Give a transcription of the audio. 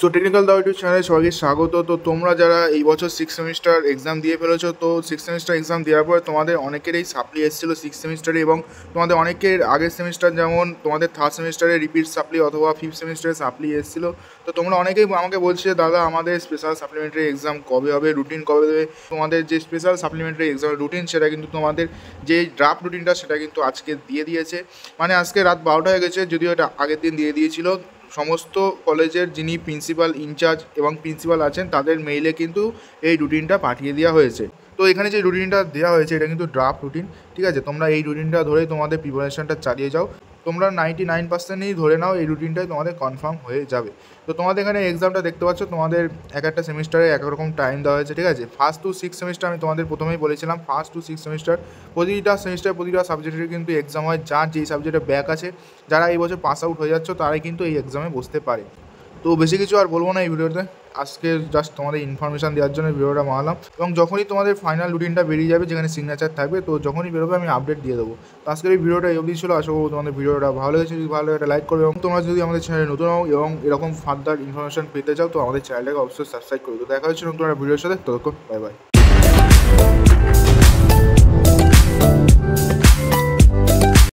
So technical দাও YouTube চ্যানেলে সবাইকে স্বাগত। তো তোমরা যারা এই বছর সিক্স সেমিস্টার এক্সাম দিয়ে ফেলেছো, তো সিক্স সেমিস্টার এক্সাম দেওয়ার পরে তোমাদের অনেকেরই সাপ্লি এসেছিলো সিক্স সেমিস্টারে, এবং তোমাদের অনেকের আগের সেমিস্টার যেমন তোমাদের থার্ড সেমিস্টারে রিপিট সাপ্লি অথবা ফিফথ সেমিস্টারে সাপ্লি এসেছিলো। তো তোমরা অনেকেই আমাকে বলছে দাদা আমাদের স্পেশাল সাপ্লিমেন্টারি এক্সাম কবে হবে, রুটিন কবে দেবে। তোমাদের যে স্পেশাল সাপ্লিমেন্টারি এক্সামের রুটিন সেটা কিন্তু তোমাদের যে ড্রাফট রুটিনটা সেটা কিন্তু আজকে দিয়ে দিয়েছে, মানে আজকে রাত 12টা হয়ে গেছে, যদিও এটা আগের দিন দিয়ে দিয়েছিল। সমস্ত কলেজের যিনি প্রিন্সিপাল ইনচার্জ এবং প্রিন্সিপাল আছেন তাদের মেইলে কিন্তু এই রুটিনটা পাঠিয়ে দেওয়া হয়েছে। তো এখানে যে রুটিনটা দেওয়া হয়েছে এটা কিন্তু ড্রাফট রুটিন, ঠিক আছে। তোমরা এই রুটিনটা ধরেই তোমাদের প্রিপারেশনটা চালিয়ে যাও। তোমরা 99%ই ধরে নাও এই রুটিনটাই তোমাদের কনফার্ম হয়ে যাবে। তো তোমাদের এখানে এক্সামটা দেখতে পাচ্ছ, তোমাদের এক একটা সেমিস্টারে এক এক রকম টাইম দেওয়া হয়েছে, ঠিক আছে। ফার্স্ট টু সিক্স সেমিস্টার আমি তোমাদের প্রথমেই বলেছিলাম, ফার্স্ট টু সিক্স সেমিস্টার প্রতিটা সেমিস্টার প্রতিটা সাবজেক্টের কিন্তু এক্সাম হয়। যার যেই সাবজেক্টে ব্যাক আছে, যারা এই বছর পাস আউট হয়ে যাচ্ছ তারাই কিন্তু এই এক্সামে বসতে পারে। তো বেশি কিছু আর বলবো না এই ভিডিওতে, আজকে জাস্ট তোমাদের ইনফরমেশান দেওয়ার জন্য ভিডিওটা বানালাম। এবং যখনই তোমাদের ফাইনাল রুটিনটা বেরিয়ে যাবে যেখানে সিগনেচার থাকবে, তো যখনই বেরোবে আমি আপডেট দিয়ে দেবো। তো আজকের এই ভিডিওটা এই অবধি ছিল। আশা করবো তোমাদের ভিডিওটা ভালো লেগেছে। যদি ভালো লাগে একটা লাইক করবে, এবং তোমরা যদি আমাদের চ্যানেলে নতুন হও এবং এরকম ফার্দার ইনফরমেশান পেতে চাও তো আমাদের চ্যানেলটাকে অবশ্যই সাবস্ক্রাইব করবে। তো দেখা হচ্ছে নতুন একটা ভিডিওর সাথে, ততক্ষণ বাই বাই।